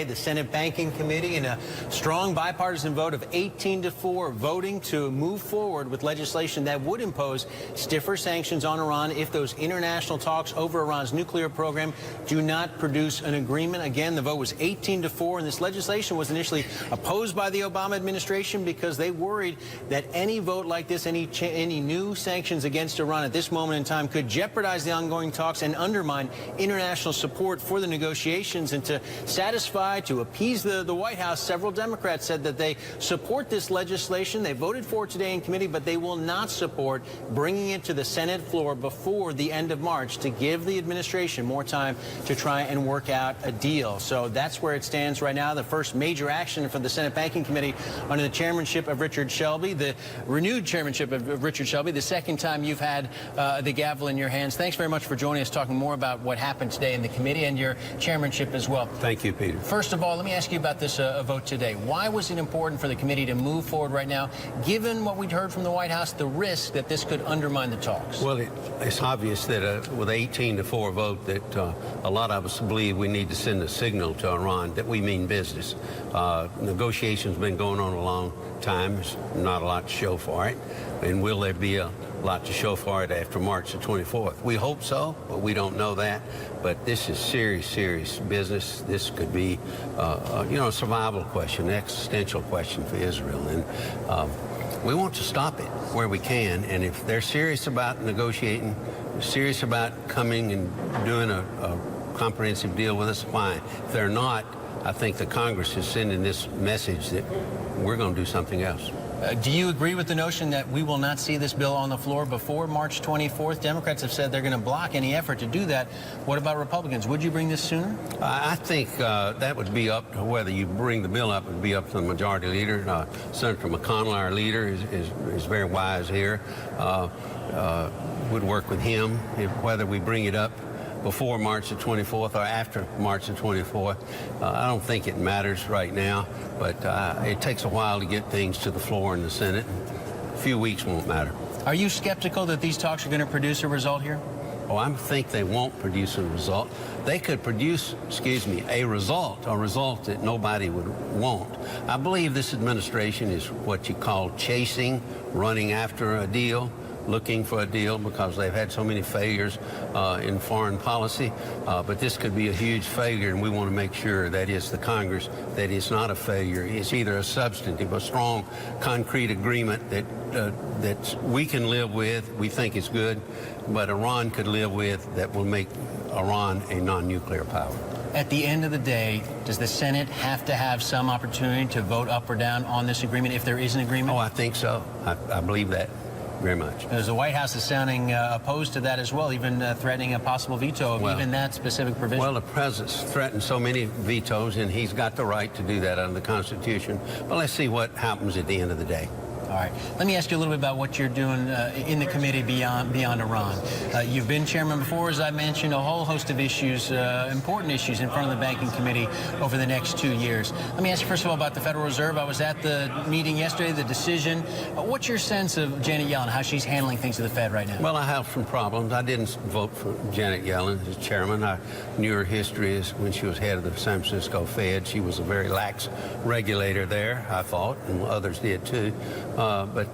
today. The Senate Banking Committee, in a strong bipartisan vote of 18-4, voting to move forward with legislation that would impose stiffer sanctions on Iran if those international talks over Iran's nuclear program do not produce an agreement. Again, the vote was 18-4, and this legislation was initially opposed by the Obama administration because they worried that any vote like this, any new sanctions against Iran at this moment in time, could jeopardize the ongoing talks and undermine international support for the negotiations. And to appease the White House, several Democrats said that they support this legislation. They voted for it today in committee, but they will not support bringing it to the Senate floor before the end of March to give the administration more time to try and work out a deal. So that's where it stands right now. The first major action for the Senate Banking Committee under the chairmanship of Richard Shelby, the renewed chairmanship of Richard Shelby, the second time you've had the gavel in your hands. Thanks very much for joining us, talking more about what happened today in the committee and your chairmanship as well. Thank you, Peter. First of all, let me ask you about this vote today. Why was it important for the committee to move forward right now, given what we'd heard from the White House, the risk that this could undermine the talks? Well, it's obvious that with an 18-4 vote that a lot of us believe we need to send a signal to Iran that we mean business. Negotiations have been going on a long time. There's not a lot to show for it. And will there be a lot to show for it after March the 24th? We hope so, but we don't know that. But this is serious, serious business. This could be, a survival question, an existential question for Israel. And we want to stop it where we can. And if they're serious about negotiating, serious about coming and doing a comprehensive deal with us, fine. If they're not, I think the Congress is sending this message that we're going to do something else. Do you agree with the notion that we will not see this bill on the floor before March 24th? Democrats have said they're going to block any effort to do that. What about Republicans? Would you bring this sooner? I think that would be up to whether you bring the bill up. It would be up to the majority leader. Senator McConnell, our leader, is very wise here. Would work with him whether we bring it up before March the 24th or after March the 24th. I don't think it matters right now, but it takes a while to get things to the floor in the Senate. A few weeks won't matter. Are you skeptical that these talks are going to produce a result here? Oh, I think they won't produce a result. They could produce, a result that nobody would want. I believe this administration is what you call chasing, running after a deal, looking for a deal because they've had so many failures in foreign policy. But this could be a huge failure, and we want to make sure that is the Congress, that it's not a failure. It's either a substantive, a strong, concrete agreement that we can live with, we think is good, but Iran could live with, that will make Iran a non-nuclear power. At the end of the day, does the Senate have to have some opportunity to vote up or down on this agreement if there is an agreement? Oh, I think so. I believe that. Very much. Because the White House is sounding opposed to that as well, even threatening a possible veto of even that specific provision. Well, the president's threatened so many vetoes, and he's got the right to do that under the Constitution. But let's see what happens at the end of the day. All right. Let me ask you a little bit about what you're doing in the committee beyond Iran. You've been chairman before, as I mentioned, a whole host of issues, important issues in front of the Banking Committee over the next 2 years. Let me ask you first of all about the Federal Reserve. I was at the meeting yesterday, the decision. What's your sense of Janet Yellen, how she's handling things at the Fed right now? Well, I have some problems. I didn't vote for Janet Yellen as chairman. I knew her history as when she was head of the San Francisco Fed. She was a very lax regulator there, I thought, and others did too. But,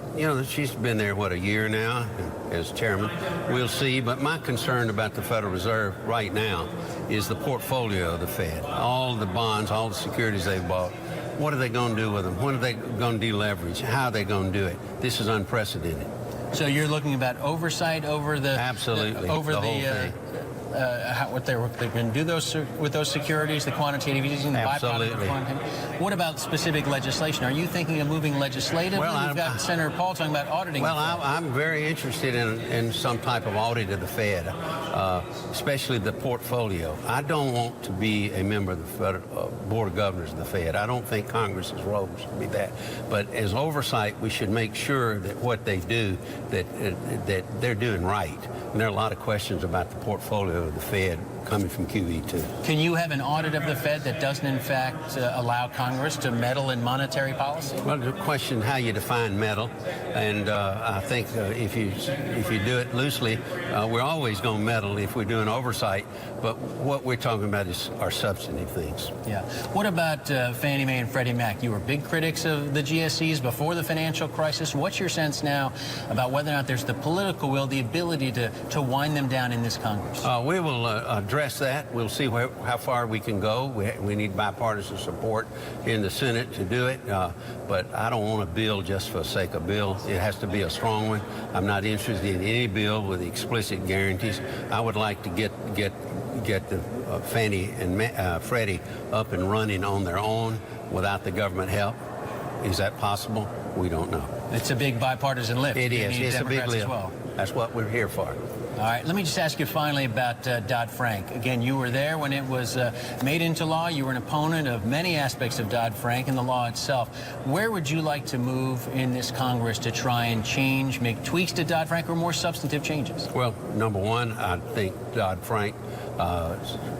she's been there, a year now as chairman. We'll see. But my concern about the Federal Reserve right now is the portfolio of the Fed. All the bonds, all the securities they've bought. What are they going to do with them? When are they going to deleverage? How are they going to do it? This is unprecedented. So you're looking about oversight over the... Absolutely. Over the whole thing. What they're going to do with those securities, the quantitative easing, the byproduct of the quantitative. What about specific legislation? Are you thinking of moving legislatively? Well, We've got Senator Paul talking about auditing. Well, I'm very interested in some type of audit of the Fed, especially the portfolio. I don't want to be a member of the Federal Board of Governors of the Fed. I don't think Congress's role should be that. But as oversight, we should make sure that what they do, that they're doing right. And there are a lot of questions about the portfolio of the Fed coming from QE2. Can you have an audit of the Fed that doesn't, in fact, allow Congress to meddle in monetary policy? Well, the question how you define meddle, and I think if you do it loosely, we're always going to meddle if we're doing oversight. But what we're talking about are substantive things. Yeah. What about Fannie Mae and Freddie Mac? You were big critics of the GSEs before the financial crisis. What's your sense now about whether or not there's the political will, the ability to wind them down in this Congress? We will address that. We'll see how far we can go. We need bipartisan support in the Senate to do it. But I don't want a bill just for the sake of bill. It has to be a strong one. I'm not interested in any bill with explicit guarantees. I would like to get the Fannie and Freddie up and running on their own without the government help. Is that possible? We don't know. It's a big bipartisan lift. It is. It's a big lift. Well. That's what we're here for. All right. Let me just ask you finally about Dodd-Frank. Again, you were there when it was made into law. You were an opponent of many aspects of Dodd-Frank and the law itself. Where would you like to move in this Congress to try and change, make tweaks to Dodd-Frank or more substantive changes? Well, number one, I think Dodd-Frank,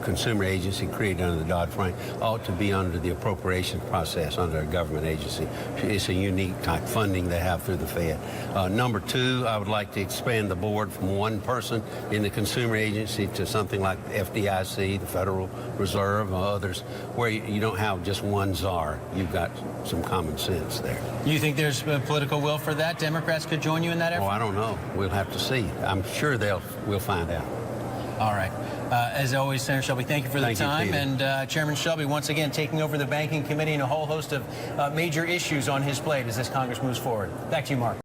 consumer agency created under the Dodd-Frank, ought to be under the appropriations process under a government agency. It's a unique type funding they have through the Fed. Number two, I would like to expand the board from one person in the consumer agency to something like the FDIC, the Federal Reserve, or others, where you don't have just one czar. You've got some common sense there. You think there's political will for that? Democrats could join you in that effort? Oh, I don't know. We'll have to see. I'm sure we'll find out. All right. As always, Senator Shelby, thank you for the time. And Chairman Shelby, once again, taking over the Banking Committee and a whole host of major issues on his plate as this Congress moves forward. Back to you, Mark.